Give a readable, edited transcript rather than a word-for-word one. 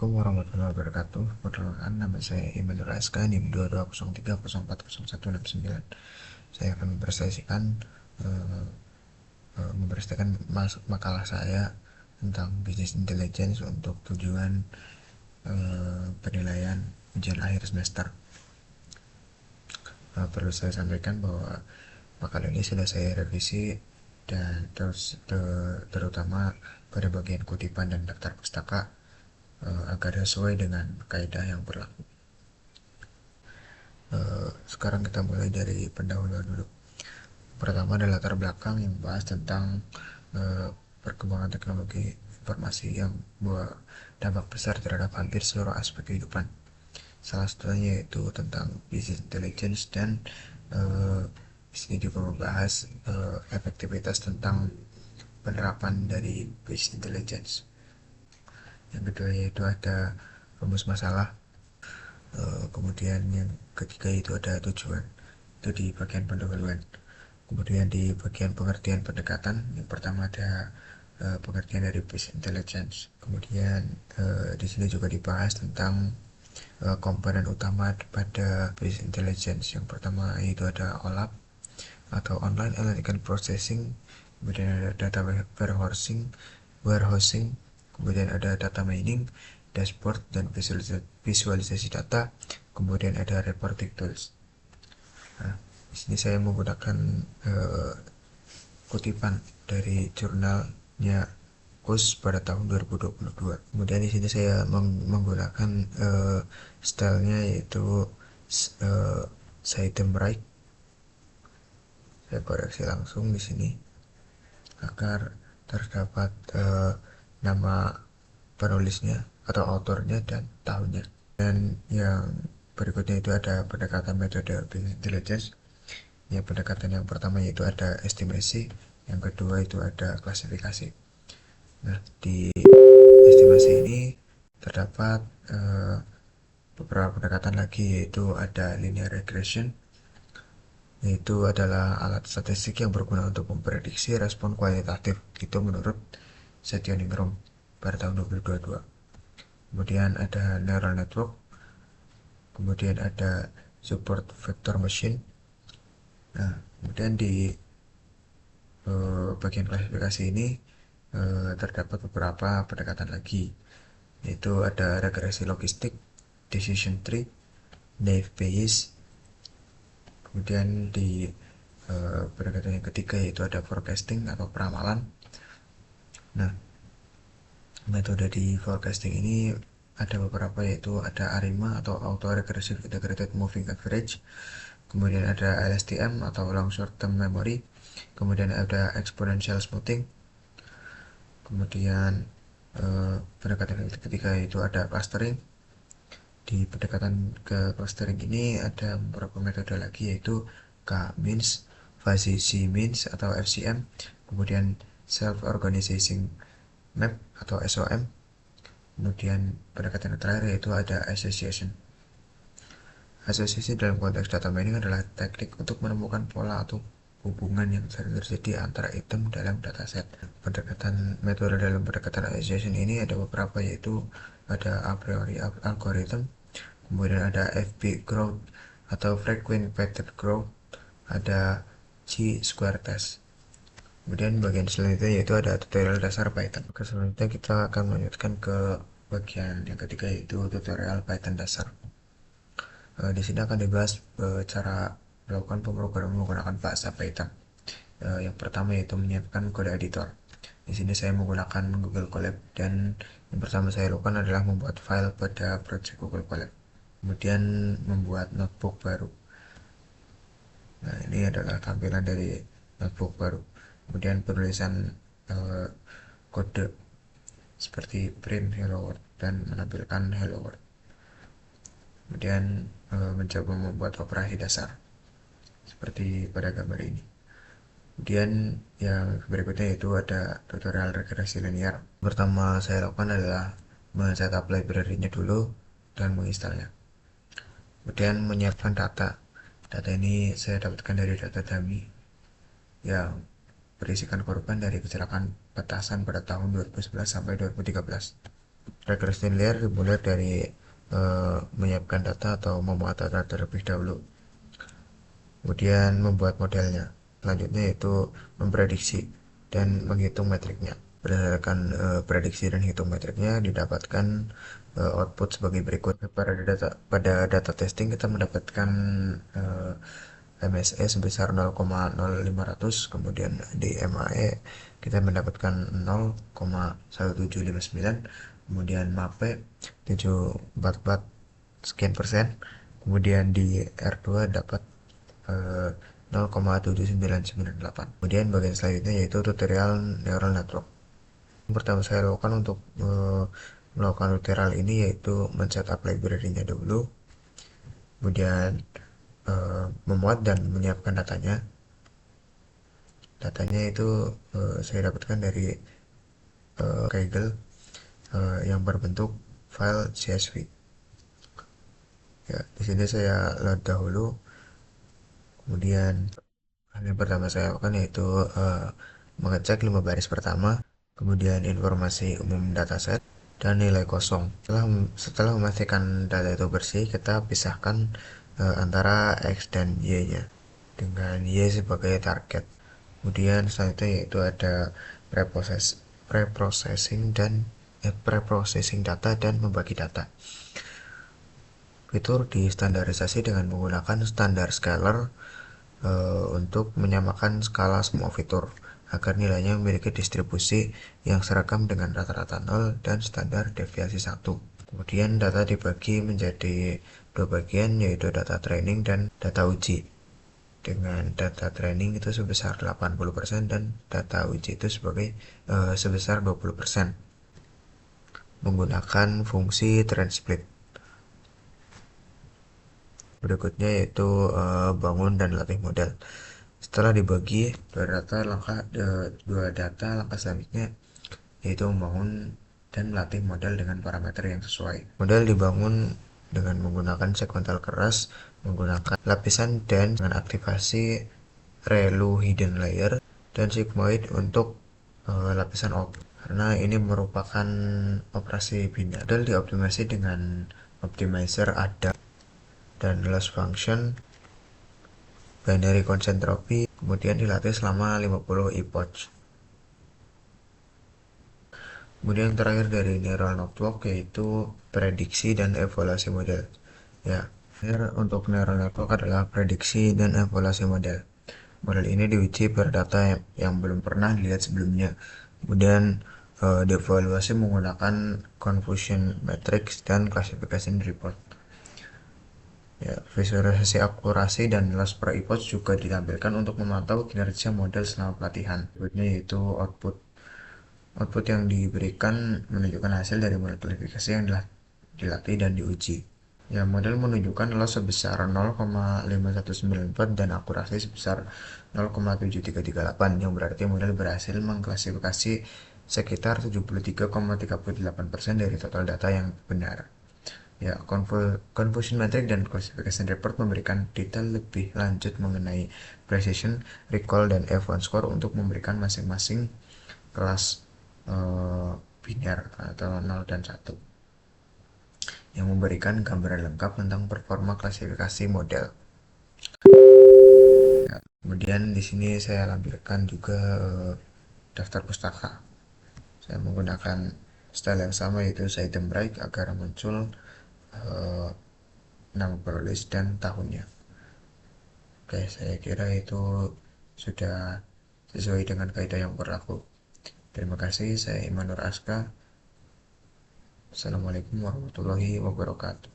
Assalamualaikum warahmatullahi wabarakatuh. Perkenalkan, nama saya Immanuel SK, NIM 2203040169. Saya akan mempresentasikan makalah saya tentang bisnis intelligence untuk tujuan penilaian ujian akhir semester. Perlu saya sampaikan bahwa makalah ini sudah saya revisi dan terutama pada bagian kutipan dan daftar pustaka agar sesuai dengan kaidah yang berlaku. Sekarang kita mulai dari pendahuluan dulu. Pertama adalah latar belakang yang membahas tentang perkembangan teknologi informasi yang membawa dampak besar terhadap hampir seluruh aspek kehidupan. Salah satunya yaitu tentang business intelligence dan di sini juga membahas efektivitas tentang penerapan dari business intelligence. Yang kedua yaitu ada rumus masalah. Kemudian yang ketiga itu ada tujuan, itu di bagian pendahuluan. Kemudian di bagian pengertian pendekatan, yang pertama ada pengertian dari business intelligence. Kemudian di sini juga dibahas tentang komponen utama pada business intelligence. Yang pertama itu ada OLAP atau Online Analytical Processing, kemudian ada data warehousing, kemudian ada data mining, dashboard dan visualisasi data, kemudian ada reporting tools. Nah, di sini saya menggunakan kutipan dari jurnalnya KUS pada tahun 2022. Kemudian di sini saya menggunakan stylenya yaitu Saidem Right. Saya koreksi langsung di sini agar terdapat nama penulisnya atau autornya dan tahunnya. Dan yang berikutnya itu ada pendekatan metode business intelligence. Ya, pendekatan yang pertama yaitu ada estimasi, yang kedua itu ada klasifikasi. Nah, di estimasi ini terdapat beberapa pendekatan lagi, yaitu ada linear regression, yaitu adalah alat statistik yang berguna untuk memprediksi respon kualitatif, itu menurut Setion Ingram pada tahun 2022. Kemudian ada neural network, kemudian ada support vector machine. Nah, kemudian di bagian klasifikasi ini terdapat beberapa pendekatan lagi, yaitu ada regresi logistik, decision tree, naive bayes. Kemudian di pendekatan yang ketiga yaitu ada forecasting atau peramalan. Nah, metode di forecasting ini ada beberapa, yaitu ada ARIMA atau Auto Regressive Integrated Moving Average, kemudian ada LSTM atau Long Short Term Memory, kemudian ada Exponential Smoothing, kemudian pendekatan ketiga itu ada clustering. Di pendekatan ke clustering ini ada beberapa metode lagi, yaitu K-means, fuzzy C-means atau FCM, kemudian self organizing map atau SOM. Kemudian pendekatan terakhir yaitu ada association. Association dalam konteks data mining adalah teknik untuk menemukan pola atau hubungan yang sering terjadi antara item dalam dataset. Metode dalam pendekatan association ini ada beberapa, yaitu ada a priori algorithm, kemudian ada FP growth atau frequent pattern growth, ada Chi-square test. Kemudian bagian selanjutnya yaitu ada tutorial dasar Python. Selanjutnya kita akan melanjutkan ke bagian yang ketiga, yaitu tutorial Python dasar. Di sini akan dibahas cara melakukan pemrograman menggunakan bahasa Python. Yang pertama yaitu menyiapkan kode editor. Di sini saya menggunakan Google Colab, dan yang pertama saya lakukan adalah membuat file pada project Google Colab. Kemudian membuat notebook baru. Nah, ini adalah tampilan dari notebook baru. Kemudian penulisan kode seperti print hello world dan menampilkan hello world. Kemudian mencoba membuat operasi dasar seperti pada gambar ini. Kemudian yang berikutnya itu ada tutorial regresi linear. Pertama saya lakukan adalah men-setup library-nya dulu dan menginstalnya. Kemudian menyiapkan data. Data ini saya dapatkan dari data dummy yang berisikan korban dari kecelakaan petasan pada tahun 2011 sampai 2013. Regresi linear dimulai dari menyiapkan data atau memuat data terlebih dahulu, kemudian membuat modelnya. Selanjutnya yaitu memprediksi dan menghitung metriknya. Berdasarkan prediksi dan hitung metriknya didapatkan output sebagai berikut. Pada data testing kita mendapatkan uh, MSE sebesar 0,0500, kemudian di MAE kita mendapatkan 0,1759, kemudian MAPE 744 sekian persen, kemudian di R2 dapat 0,7998. Kemudian bagian selanjutnya yaitu tutorial neural network. Yang pertama saya lakukan untuk melakukan tutorial ini yaitu men-setup library-nya dulu, kemudian memuat dan menyiapkan datanya. Datanya itu saya dapatkan dari Kaggle yang berbentuk file CSV. Ya, di sini saya load dahulu. Kemudian hal yang pertama saya lakukan yaitu mengecek 5 baris pertama, kemudian informasi umum dataset dan nilai kosong. Setelah memastikan data itu bersih, kita pisahkan antara X dan Y-nya dengan Y sebagai target. Kemudian selanjutnya yaitu ada preprocessing data dan membagi data. Fitur distandarisasi dengan menggunakan standar scalar untuk menyamakan skala semua fitur agar nilainya memiliki distribusi yang seragam dengan rata-rata 0 dan standar deviasi 1. Kemudian data dibagi menjadi dua bagian, yaitu data training dan data uji. Dengan data training itu sebesar 80% dan data uji itu sebesar 20%, menggunakan fungsi trend-split. Berikutnya yaitu bangun dan latih model. Setelah dibagi dua data, langkah selanjutnya yaitu membangun dan melatih model dengan parameter yang sesuai. Model dibangun dengan menggunakan segmental keras, menggunakan lapisan dan dengan aktivasi ReLU hidden layer dan sigmoid untuk lapisan output. Karena ini merupakan operasi binar. Model dioptimasi dengan optimizer ADA dan loss function, binary concentropy, kemudian dilatih selama 50 epoch. Kemudian terakhir dari neural network yaitu prediksi dan evaluasi model. Ya, untuk neural network adalah prediksi dan evaluasi model. Model ini diuji pada data yang belum pernah dilihat sebelumnya. Kemudian dievaluasi menggunakan confusion matrix dan classification report. Ya, visualisasi akurasi dan loss per epoch juga ditampilkan untuk memantau kinerja model selama pelatihan. Berikutnya yaitu output. Output yang diberikan menunjukkan hasil dari model klasifikasi yang telah dilatih dan diuji. Ya, model menunjukkan loss sebesar 0,5194 dan akurasi sebesar 0,7338, yang berarti model berhasil mengklasifikasi sekitar 73,38% dari total data yang benar. Ya, confusion matrix dan classification report memberikan detail lebih lanjut mengenai precision, recall, dan F1 score untuk memberikan masing-masing kelas biner atau 0 dan 1, yang memberikan gambaran lengkap tentang performa klasifikasi model. Ya, kemudian di sini saya lampirkan juga daftar pustaka. Saya menggunakan style yang sama yaitu item break agar muncul nama penulis dan tahunnya. Oke, saya kira itu sudah sesuai dengan kaidah yang berlaku. Terima kasih, saya Imanur Aska. Assalamualaikum warahmatullahi wabarakatuh.